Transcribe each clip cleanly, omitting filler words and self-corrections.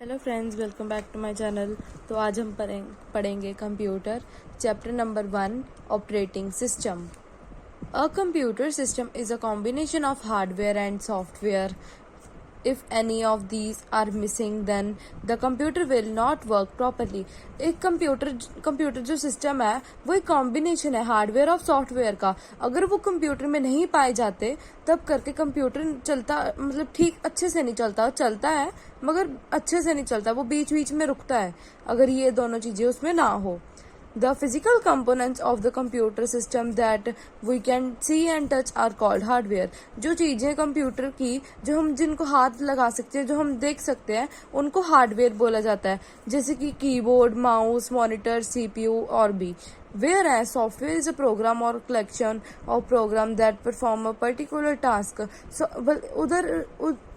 Hello friends, welcome back to my channel. तो आज हम पढ़ेंगे computer chapter number 1 operating system. A computer system is a combination of hardware and software. If any of these are missing, then the computer will not work properly. एक computer जो system है वो एक combination है hardware और software का. अगर वो कंप्यूटर में नहीं पाए जाते तब करके कंप्यूटर चलता मतलब ठीक अच्छे से नहीं चलता है मगर अच्छे से नहीं चलता, वो बीच बीच में रुकता है अगर ये दोनों चीजें उसमें ना हो. The physical components of the computer system that we can see and touch are called hardware. जो चीजें कंप्यूटर की जो हम जिनको हाथ लगा सकते हैं, जो हम देख सकते हैं, उनको हार्डवेयर बोला जाता है, जैसे कि कीबोर्ड, माउस, मॉनिटर, सीपीयू और भी. Whereas software is a program or collection of program that perform a particular task. So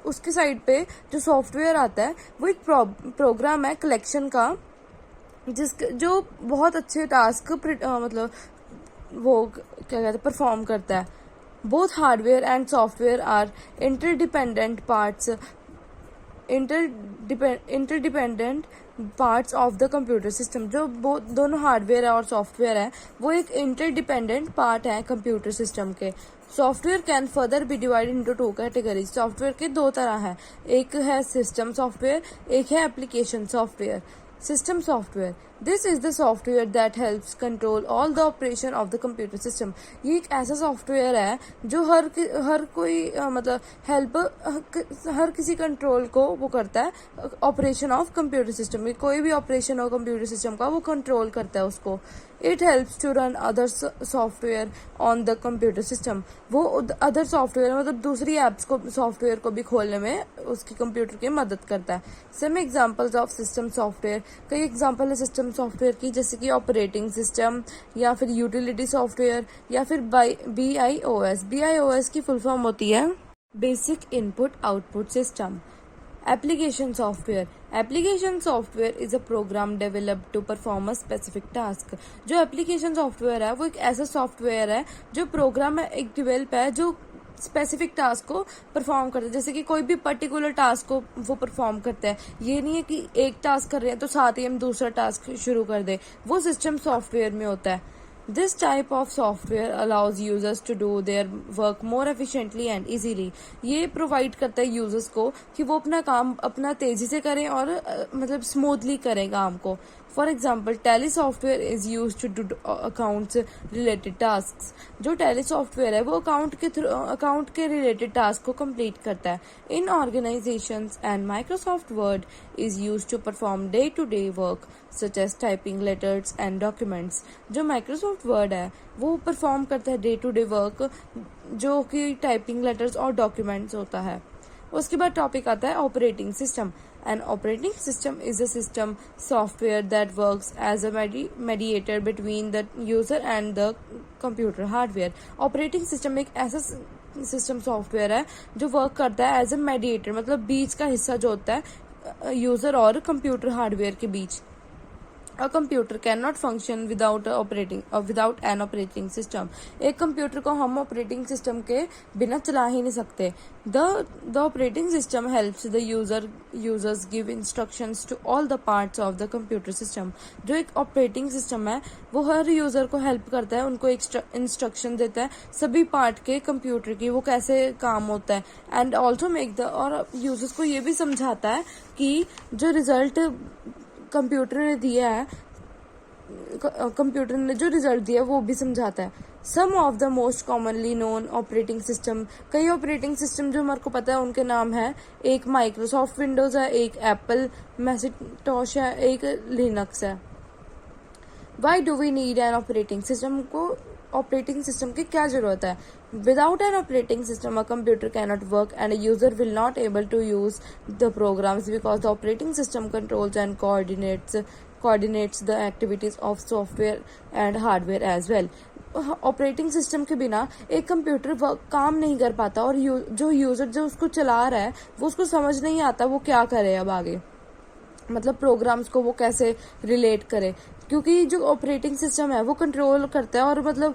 उसके साइड पे जो सॉफ्टवेयर आता है वो एक प्रोग्राम है कलेक्शन का जो बहुत अच्छे टास्क मतलब वो क्या कहते हैं परफॉर्म करता है. Both hardware and software are interdependent parts of the computer system. जो दोनों हार्डवेयर है और सॉफ्टवेयर है वो एक इंटरडिपेंडेंट पार्ट है कंप्यूटर सिस्टम के. Software can further be divided into 2 categories. Software के 2 तरह है, एक है सिस्टम सॉफ्टवेयर, एक है application software. System software. This is the software that helps control all the operation of the computer system. ये एक ऐसा सॉफ्टवेयर है जो हर कोई मतलब हेल्प हर किसी कंट्रोल को वो करता है ऑपरेशन ऑफ कंप्यूटर सिस्टम में. कोई भी ऑपरेशन हो कंप्यूटर सिस्टम का वो कंट्रोल करता है उसको. It helps to run other software on the computer system. वो अदर सॉफ्टवेयर मतलब दूसरी एप्स को सॉफ्टवेयर को भी खोलने में उसकी कंप्यूटर की मदद करता है. Some examples of system software. कई एग्जांपल है सिस्टम सॉफ्टवेयर की, जैसे कि ऑपरेटिंग सिस्टम या फिर यूटिलिटी सॉफ्टवेयर या फिर BIOS. BIOS की फुल फॉर्म होती है basic input output system. Application software. Application software is a program developed to perform a specific task. जो एप्लीकेशन सॉफ्टवेयर है वो एक ऐसा सॉफ्टवेयर है जो प्रोग्राम है एक डेवलप है जो स्पेसिफिक टास्क को परफॉर्म करता है. जैसे कि कोई भी पर्टिकुलर टास्क को वो परफॉर्म करता है. ये नहीं है कि एक टास्क कर रहे हैं तो साथ ही हम दूसरा टास्क शुरू कर दे. वो सिस्टम सॉफ्टवेयर में होता है. This type of software allows users to do their work more efficiently and easily. ये प्रोवाइड करता है यूजर्स को कि वो अपना काम अपना तेजी से करें और मतलब स्मूथली करें काम को. For example Tally software is use to do accounts related task. जो टैली सॉफ्टवेयर है वो अकाउंट के रिलेटेड टास्क को कंप्लीट करता है. In organizations and Microsoft Word is use to perform day to day work such as typing letters and documents. जो Microsoft Word है वो परफॉर्म करता है डे टू डे वर्क जो कि टाइपिंग लेटर्स और डॉक्यूमेंट्स होता है. उसके बाद टॉपिक आता है operating system. An operating system is a system software that works as a mediator between the user and the computer hardware. Operating system एक ऐसा सिस्टम सॉफ्टवेयर है जो वर्क करता है एज ए मेडिएटर, मतलब बीच का हिस्सा जो होता है यूजर और कंप्यूटर हार्डवेयर के बीच. A computer cannot function without an operating system. एक कंप्यूटर को हम ऑपरेटिंग सिस्टम के बिना चला ही नहीं सकते. The operating system helps the users give instructions to all the parts of the computer system. जो एक ऑपरेटिंग सिस्टम है वो हर यूजर को हेल्प करता है, उनको इंस्ट्रक्शन देता है सभी पार्ट के कंप्यूटर की वो कैसे काम होता है. एंड ऑल्सो और यूजर्स को ये भी समझाता है कि जो रिजल्ट कंप्यूटर ने जो रिजल्ट दिया वो भी समझाता है. Some of the most commonly known operating system. कई ऑपरेटिंग सिस्टम जो हमारे को पता है उनके नाम है, एक माइक्रोसॉफ्ट विंडोज है, एक एप्पल मैसिंटोश है, एक लिनक्स है. Why do we need an operating system. को ऑपरेटिंग सिस्टम की क्या जरूरत है. Without an operating system, a computer cannot work and a user will not able to use the programs because the operating system controls and coordinates the activities of software and hardware as well. Operating system के बिना एक computer काम नहीं कर पाता और जो user जो उसको चला रहा है वो उसको समझ नहीं आता वो क्या करे अब आगे, मतलब प्रोग्राम्स को वो कैसे रिलेट करे, क्योंकि जो ऑपरेटिंग सिस्टम है वो कंट्रोल करता है और मतलब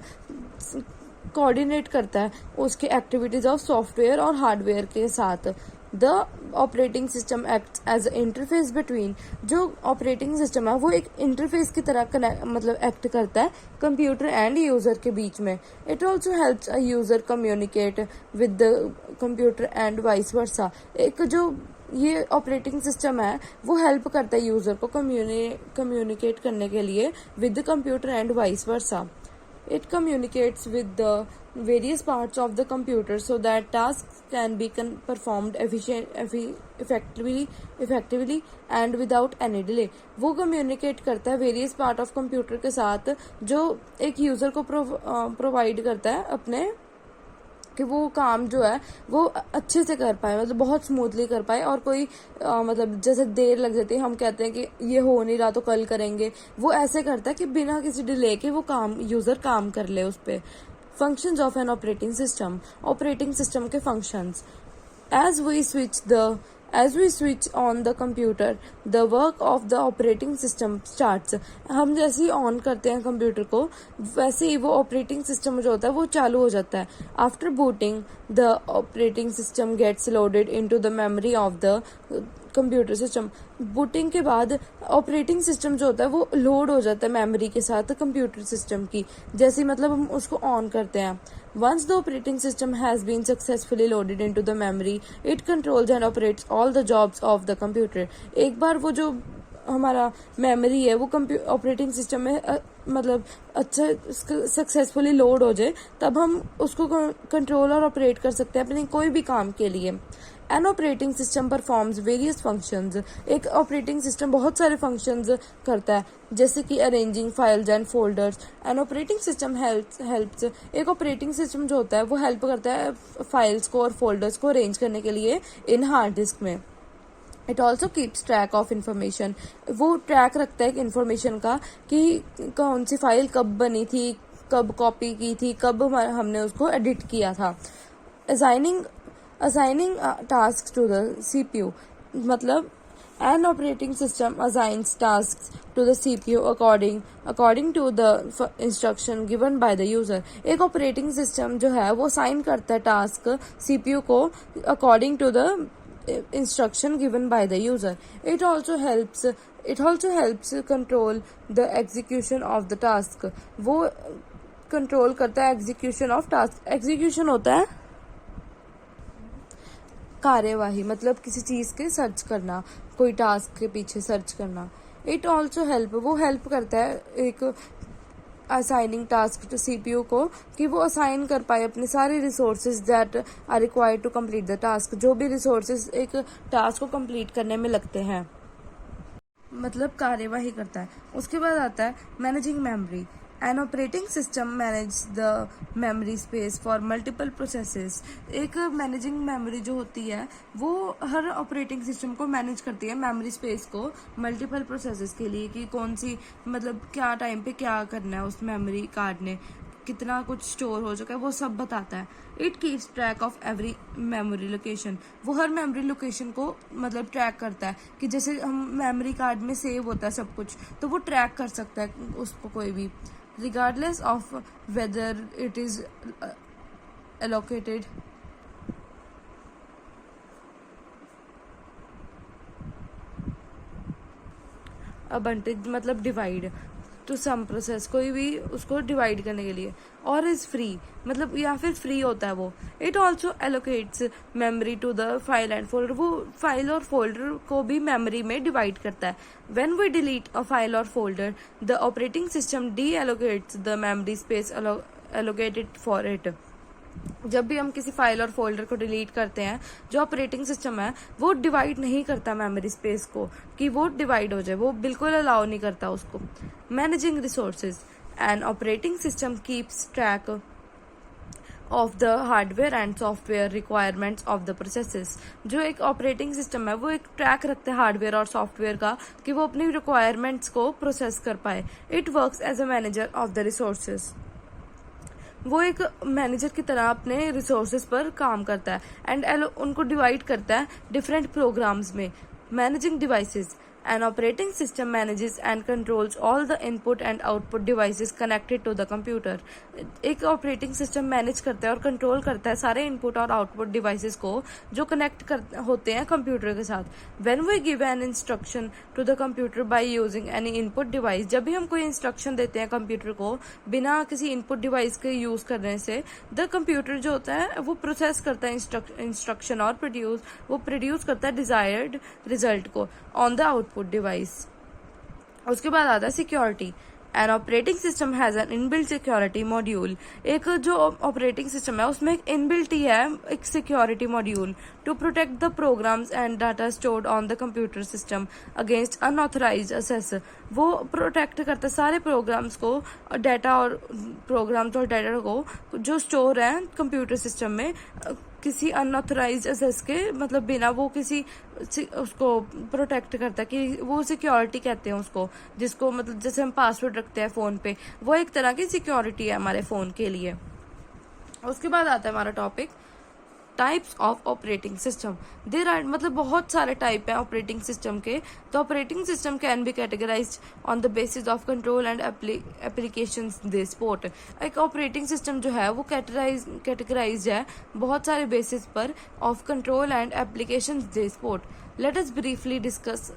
कोऑर्डिनेट करता है उसके एक्टिविटीज ऑफ सॉफ्टवेयर और हार्डवेयर के साथ. The operating system act as interface between, जो ऑपरेटिंग सिस्टम है वो एक इंटरफेस की तरह मतलब एक्ट करता है कंप्यूटर एंड यूजर के बीच में. It also helps a user communicate with the computer and vice versa. एक जो ये ऑपरेटिंग सिस्टम है वो हेल्प करता है यूजर को कम्युनिकेट करने के लिए with the computer and vice versa. It communicates with the various parts of the computer so that tasks can be performed effectively and without any delay. वो communicate करता है various part of computer के साथ जो एक user को provide करता है अपने कि वो काम जो है वो अच्छे से कर पाए, मतलब बहुत स्मूथली कर पाए, और कोई मतलब जैसे देर लग जाती है, हम कहते हैं कि ये हो नहीं रहा तो कल करेंगे, वो ऐसे करता है कि बिना किसी डिले के वो काम यूजर काम कर ले उस पर. Functions of N operating system के functions. As we switch on the computer, the work of the operating system starts. हम जैसे ही ऑन करते हैं कंप्यूटर को वैसे ही वो ऑपरेटिंग सिस्टम जो होता है वो चालू हो जाता है. After booting the operating system gets loaded into the memory of the computer system. Booting के बाद ऑपरेटिंग सिस्टम जो होता है वो लोड हो जाता है मेमोरी के साथ कंप्यूटर सिस्टम की, जैसे मतलब हम उसको ऑन करते हैं. Once the operating system has been successfully loaded into the memory, it controls and operates all the jobs of the computer. एक बार वो जो हमारा मेमोरी है वो ऑपरेटिंग सिस्टम में मतलब अच्छा सक्सेसफुली लोड हो जाए तब हम उसको कंट्रोल और ऑपरेट कर सकते हैं अपने कोई भी काम के लिए. N operating system performs various functions. एक ऑपरेटिंग सिस्टम बहुत सारे फंक्शंस करता है जैसे कि arranging files and folders. N operating system helps. एक ऑपरेटिंग सिस्टम जो होता है वो हेल्प करता है फाइल्स को और फोल्डर्स को अरेंज करने के लिए इन हार्ड डिस्क में. It also keeps track of information. वो ट्रैक रखता है इन्फॉर्मेशन का कि कौन सी फाइल कब बनी थी, कब कॉपी की थी, कब हमने उसको एडिट किया था. Assigning tasks to the CPU. मतलब an operating system assigns tasks to the CPU according to the instruction given by the user. एक operating system जो है वो assign करता है task CPU को according to the instruction given by the user. It also helps control the execution of the task. वो control करता है execution of task. execution होता है कार्यवाही, मतलब किसी चीज के सर्च करना, कोई टास्क के पीछे सर्च करना. इट ऑल्सो वो हेल्प करता है एक असाइनिंग टास्क टू सीपीयू को कि वो असाइन कर पाए अपने सारे resources that are required to complete the task. जो भी रिसोर्सेज एक टास्क को कंप्लीट करने में लगते हैं, मतलब कार्यवाही करता है. उसके बाद आता है managing memory. An operating system manages the memory space for multiple processes. एक मैनेजिंग मेमोरी जो होती है वो हर ऑपरेटिंग सिस्टम को मैनेज करती है मेमोरी स्पेस को मल्टीपल प्रोसेसेस के लिए कि कौन सी मतलब क्या टाइम पे क्या करना है, उस मेमोरी कार्ड ने कितना कुछ स्टोर हो चुका है वो सब बताता है. It keeps track of every memory location. वो हर मेमोरी लोकेशन को मतलब ट्रैक करता है कि जैसे हम मेमोरी कार्ड में सेव होता है सब कुछ तो वो ट्रैक कर सकता है उसको कोई भी, regardless of whether it is allocated abundant मतलब डिवाइड टू सम प्रोसेस, कोई भी उसको डिवाइड करने के लिए, और इज फ्री मतलब या फिर फ्री होता है वो. It also allocates memory to the file and folder. वो फाइल और फोल्डर को भी मेमोरी में डिवाइड करता है. When we delete a file और folder the operating system deallocates the memory space allocated for it. जब भी हम किसी फाइल और फोल्डर को डिलीट करते हैं जो ऑपरेटिंग सिस्टम है वो डिवाइड नहीं करता मेमोरी स्पेस को कि वो डिवाइड हो जाए, वो बिल्कुल अलाउ नहीं करता उसको. Managing resources. N operating system keeps track of the hardware and software requirements of the processes. जो एक ऑपरेटिंग सिस्टम है वो एक ट्रैक रखता है हार्डवेयर और सॉफ्टवेयर का कि वो अपनी रिक्वायरमेंट्स को प्रोसेस कर पाए. It works as a manager of the resources. वो एक मैनेजर की तरह अपने रिसोर्सेज पर काम करता है एंड उनको डिवाइड करता है डिफरेंट प्रोग्राम्स में. Managing devices. An operating system manages and controls all the input and output devices connected to the computer. एक ऑपरेटिंग सिस्टम मैनेज करता है और कंट्रोल करता है सारे इनपुट और आउटपुट डिवाइसेस को जो कनेक्ट होते हैं कंप्यूटर के साथ. When we give an instruction to the computer by using any input device, जब भी हम कोई इंस्ट्रक्शन देते हैं कंप्यूटर को बिना किसी इनपुट डिवाइस के यूज करने से, द कंप्यूटर जो होता है वो प्रोसेस करता है इंस्ट्रक्शन और प्रोड्यूस करता है डिजायर्ड रिजल्ट को ऑन द आउटपुट डिवाइस. उसके बाद आता है security. N operating system has an inbuilt security module. एक जो ऑपरेटिंग सिस्टम है उसमें एक इनबिल्ट ही है एक security module to protect the programs and data stored on the computer system against unauthorised access. वो प्रोटेक्ट करता है सारे प्रोग्राम्स को डाटा और प्रोग्राम्स और डाटा को जो स्टोर है कंप्यूटर सिस्टम में किसी अनऑथराइज्ड एक्सेस के मतलब बिना, वो किसी उसको प्रोटेक्ट करता है कि वो सिक्योरिटी कहते हैं उसको, जिसको मतलब जैसे हम पासवर्ड रखते हैं फोन पे, वो एक तरह की सिक्योरिटी है हमारे फोन के लिए. उसके बाद आता है हमारा topic types of operating system. There are मतलब बहुत सारे टाइप हैं ऑपरेटिंग सिस्टम के. तो operating system can be categorised on the basis of control and applications they support. एक ऑपरेटिंग सिस्टम जो है वो कैटेगराइज्ड है बहुत सारे बेसिस पर of control and applications they support. Let us briefly discuss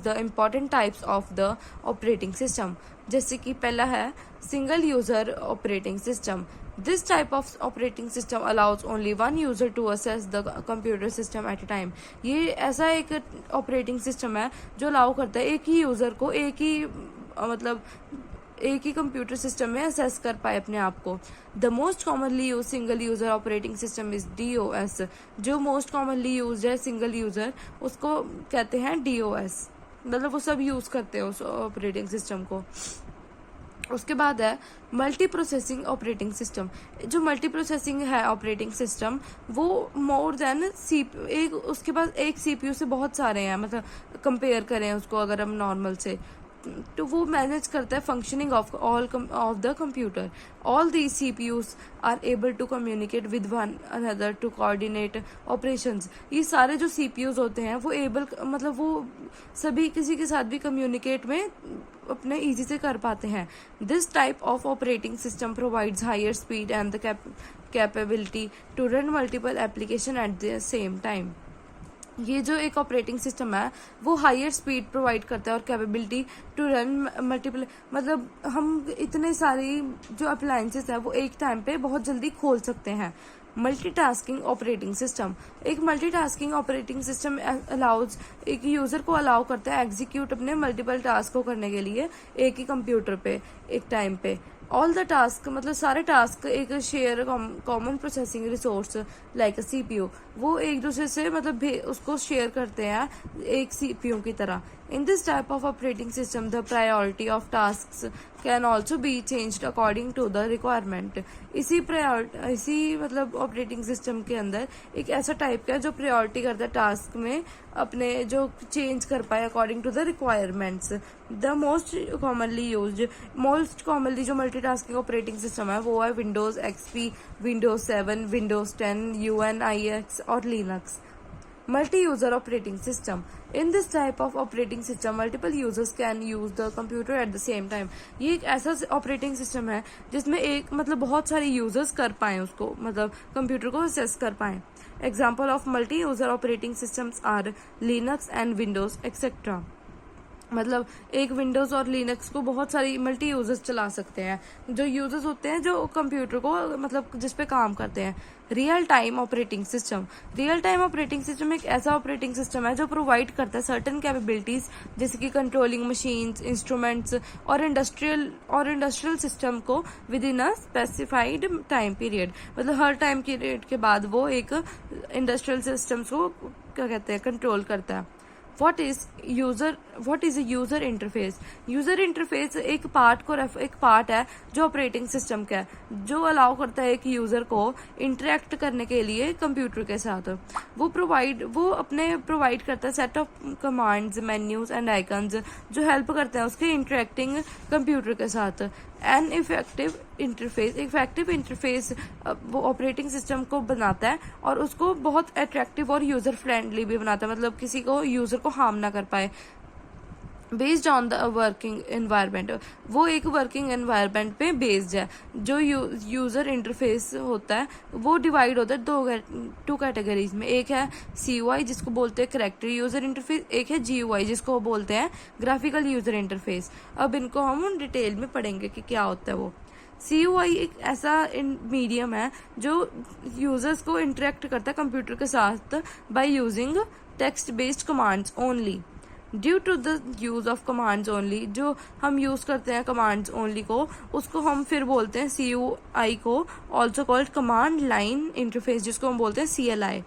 the important types of the operating system. जैसे कि पहला है single user operating system. This type of operating system allows only one user to access the computer system at a time. ये ऐसा एक operating system है जो allow करता है एक ही यूजर को एक ही कंप्यूटर सिस्टम में असेस कर पाए अपने आप को. The most commonly use single user operating system is DOS. जो मोस्ट कॉमनली यूज है सिंगल यूजर उसको कहते हैं DOS. मतलब वो सब यूज करते हैं उस ऑपरेटिंग सिस्टम को. उसके बाद है मल्टी प्रोसेसिंग ऑपरेटिंग सिस्टम. जो मल्टी प्रोसेसिंग है ऑपरेटिंग सिस्टम वो मोर देन एक उसके पास एक CPU से बहुत सारे हैं. मतलब कंपेयर करें उसको अगर हम नॉर्मल से, तो वो मैनेज करता है functioning of of the computer. All these CPUs are able to communicate with one another to coordinate operations. ये सारे जो CPUs होते हैं वो एबल मतलब वो सभी किसी के साथ भी कम्युनिकेट में अपने इजी से कर पाते हैं. This type of operating system provides higher speed and the capability to run multiple application at the same time. ये जो एक ऑपरेटिंग सिस्टम है वो हायर स्पीड प्रोवाइड करता है और कैपेबिलिटी टू रन मल्टीपल, मतलब हम इतने सारी जो अप्लायंसेस है वो एक टाइम पे बहुत जल्दी खोल सकते हैं. Multitasking operating system. एक मल्टीटास्किंग ऑपरेटिंग सिस्टम अलाउज एक यूजर को अलाउ करता है एग्जीक्यूट अपने मल्टीपल टास्क को करने के लिए एक ही कंप्यूटर पे एक टाइम पे. ऑल द टास्क मतलब सारे टास्क एक share common processing resource like CPU. वो एक दूसरे से मतलब उसको शेयर करते हैं एक CPU की तरह. In this type of operating system, the priority of tasks can also be changed according to the requirement. इसी मतलब ऑपरेटिंग सिस्टम के अंदर एक ऐसा टाइप का है जो प्रायोरिटी करता है टास्क में अपने जो चेंज कर पाए according to the requirements. The most commonly जो मल्टीटास्किंग ऑपरेटिंग सिस्टम है वो है Windows XP, Windows 7, Windows 10, UNIX और Linux. Multi-user operating system. In this type of operating system, multiple users can use the computer at the same time. ये एक ऐसा operating system है जिसमें एक मतलब बहुत सारे यूजर्स कर पाए उसको मतलब कंप्यूटर को एक्सेस कर पाए. Example of multi user operating systems are Linux and Windows etcetera. मतलब एक विंडोज और लिनक्स को बहुत सारी मल्टी यूजर्स चला सकते हैं जो यूजर्स होते हैं जो कंप्यूटर को मतलब जिस पे काम करते हैं. Real time operating system. Real time operating system एक ऐसा ऑपरेटिंग सिस्टम है जो प्रोवाइड करता है सर्टेन कैपेबिलिटीज जैसे कि कंट्रोलिंग मशीन्स, इंस्ट्रूमेंट्स और इंडस्ट्रियल सिस्टम को with in a specified time period. मतलब हर टाइम पीरियड के बाद वो एक इंडस्ट्रियल सिस्टम्स को क्या कहते हैं कंट्रोल करता है. What is a user interface? User interface एक पार्ट है जो ऑपरेटिंग सिस्टम का है जो अलाउ करता है एक यूजर को इंटरेक्ट करने के लिए कंप्यूटर के साथ. वो प्रोवाइड करता है set of commands, menus and icons जो हेल्प करते हैं उसके इंटरेक्टिंग कंप्यूटर के साथ. एन इफेक्टिव इंटरफेस वो ऑपरेटिंग सिस्टम को बनाता है और उसको बहुत अट्रैक्टिव और यूजर फ्रेंडली भी बनाता है. मतलब किसी को यूजर को हार्म ना कर पाए. Based on the working environment, वो एक वर्किंग एनवायरनमेंट पे बेस्ड है। जो यूज़र इंटरफेस होता है वो डिवाइड होता है टू कैटेगरीज में। एक है CUI जिसको बोलते हैं करेक्टर यूज़र इंटरफेस, एक है GUI जिसको बोलते हैं ग्राफिकल यूज़र इंटरफेस। अब इनको हम डिटेल में पढ़ेंगे कि क्या होता है वो। CUI एक ऐसा मीडियम है जो यूजर्स को इंटरेक्ट करता है कंप्यूटर के साथ by using text based commands only. Due to the use of commands only, जो हम यूज करते हैं कमांड्स ओनली को, उसको हम फिर बोलते हैं CUI को, also called command line interface, जिसको हम बोलते हैं CLI।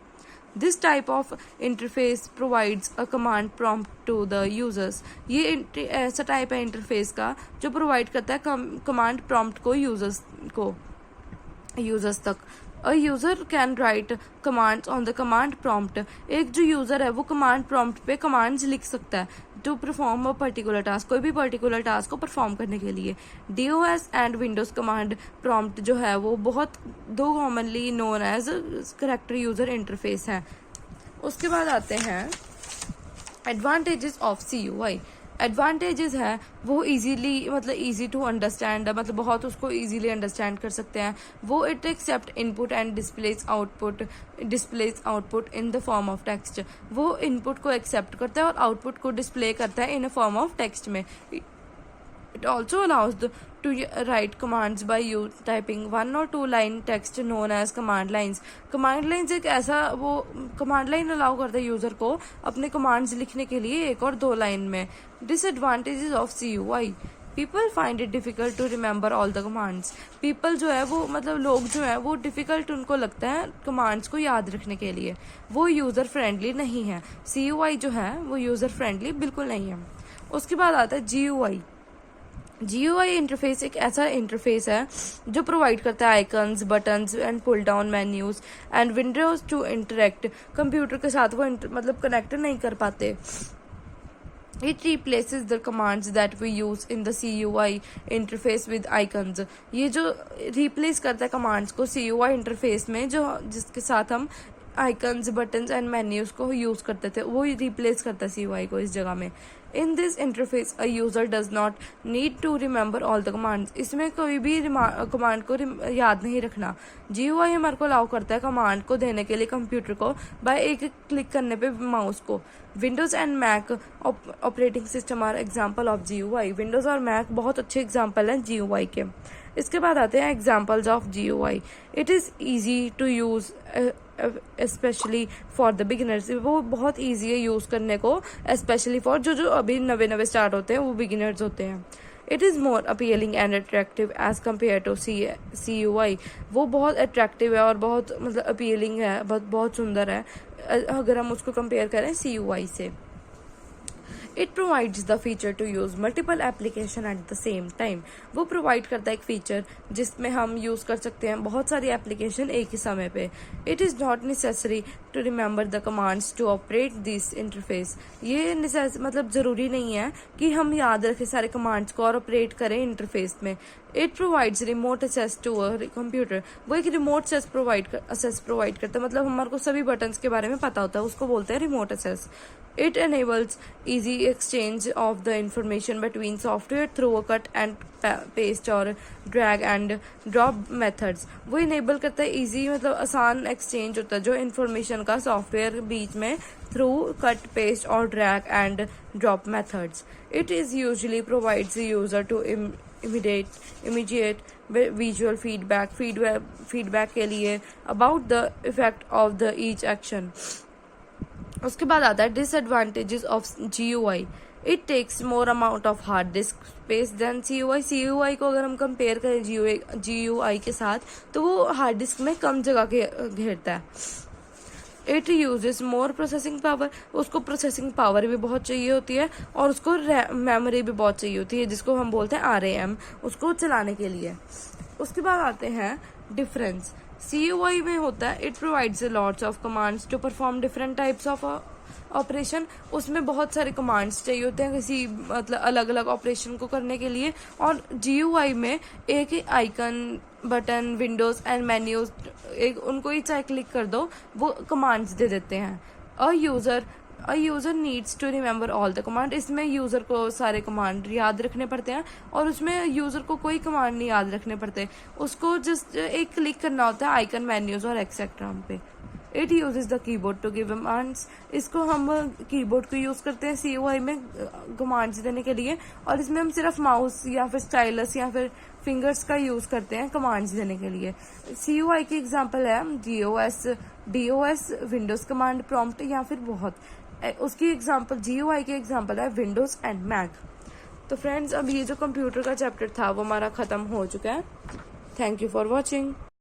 This type of interface provides a command prompt to the users. ये ऐसा टाइप है इंटरफेस का जो प्रोवाइड करता है कमांड प्रॉम्प्ट को यूजर्स तक। A user can write commands on the command prompt. एक जो यूजर है वो कमांड प्रॉम्प्ट पे कमांड्स लिख सकता है to perform a particular task, कोई भी पर्टिकुलर टास्क को परफॉर्म करने के लिए। DOS and Windows command prompt जो है वो बहुत दो commonly known as character user interface है। उसके बाद आते हैं एडवांटेजेस ऑफ CUI। एडवांटेजेस है वो इजीली मतलब इजी टू अंडरस्टैंड, मतलब बहुत उसको इजीली अंडरस्टैंड कर सकते हैं वो। It accept input and displays output in the form of text. वो इनपुट को एक्सेप्ट करता है और आउटपुट को डिस्प्ले करता है in a form of text में। It also allows to write commands by you typing 1 or 2 line text known as command lines. Command lines एक ऐसा वो command line allow करता है यूजर को अपने commands लिखने के लिए 1 और 2 लाइन में। Disadvantages of CUI. People find it difficult to remember all the commands. People जो है वो मतलब लोग जो है वो difficult उनको लगता है commands को याद रखने के लिए, वो यूजर फ्रेंडली नहीं है। CUI जो है वो यूजर फ्रेंडली बिल्कुल नहीं है। उसके बाद आता है GUI इंटरफेस एक ऐसा इंटरफेस है जो प्रोवाइड करता है icons, buttons and pull down menus and windows to interact. Computer के साथ वो मतलब कनेक्ट नहीं कर पाते। It replaces the commands that we use in the CUI interface with icons. ये जो replace करता है commands को CUI interface में, जो जिसके साथ हम आइकन्स, बटन्स एंड मेन्यूज को यूज करते थे, वो रिप्लेस करता है CUI को इस जगह में। In this interface a user does not need to remember all the commands. इसमें कोई भी कमांड को याद नहीं रखना। GUI हमारे को अलाउ करता है कमांड को देने के लिए कंप्यूटर को बाय एक क्लिक करने पे माउस को। Windows and Mac operating system are example of GUI। Windows और मैक बहुत अच्छे एग्जाम्पल हैं GUI के। इसके बाद आते हैं examples of GUI। It is easy to use specially for the beginners. वो बहुत ईजी है यूज़ करने को, स्पेशली फॉर जो अभी नवे स्टार्ट होते हैं वो बिगिनर्स होते हैं। It is more appealing and attractive as compare to CUI। वो बहुत अट्रैक्टिव है और बहुत मतलब अपीलिंग है, बहुत सुंदर है अगर हम उसको कंपेयर करें CUI से। It provides the feature to use multiple application at the same time. वो प्रोवाइड करता है एक फीचर जिसमें हम यूज कर सकते हैं बहुत सारी एप्लीकेशन एक ही समय पे। It is not necessary to remember the commands to operate this interface. ये मतलब ज़रूरी नहीं है कि हम याद रखें सारे कमांड्स को और ऑपरेट करें इंटरफेस में। It provides remote access to a computer. वो एक रिमोट एक्सेस प्रोवाइड करता है, मतलब हमारे को सभी बटन्स के बारे में पता होता है, उसको बोलते हैं remote access. It enables easy exchange of the information between software through a cut and paste or drag and drop methods. वो enable करता है easy मतलब आसान exchange होता है जो information का software बीच में through cut, paste और drag and drop methods. It is usually provides the user to immediate visual feedback के लिए about the effect of the each action. उसके बाद आता है disadvantages of GUI। It takes more amount of hard disk space than CUI को अगर हम compare करें GUI के साथ तो वो हार्ड डिस्क में कम जगह घेरता है। It uses more processing power. उसको प्रोसेसिंग पावर भी बहुत चाहिए होती है और उसको मेमोरी भी बहुत चाहिए होती है जिसको हम बोलते हैं RAM, उसको चलाने के लिए। उसके बाद आते हैं डिफरेंस। CUI में होता है it provides lots of commands to perform different types of operation. उसमें बहुत सारे कमांड्स चाहिए होते हैं किसी मतलब अलग अलग ऑपरेशन को करने के लिए। और GUI में एक ही icon, button, windows and menus एक उनको ही चाहे क्लिक कर दो वो कमांड्स दे देते हैं। A user a user needs to remember all the command, इसमें यूज़र को सारे कमांड याद रखने पड़ते हैं और उसमें यूज़र को कोई कमांड नहीं याद रखने पड़ते, उसको जस्ट एक क्लिक करना होता है आइकन मेन्यूज और एक्सेट्रा पे। It uses the keyboard to give commands, इसको हम कीबोर्ड को यूज़ करते हैं CUI में कमांड्स देने के लिए, और इसमें हम सिर्फ माउस या फिर स्टाइलस या फिर फिंगर्स का यूज़ करते हैं कमांड्स देने के लिए। CUI की एग्जांपल है DOS विंडोज़ कमांड प्रॉम्प्ट या फिर बहुत, उसकी एग्जांपल GUI की एग्जांपल है विंडोज़ एंड मैक। तो फ्रेंड्स, अब ये जो कंप्यूटर का चैप्टर था वो हमारा ख़त्म हो चुका है। Thank you for watching.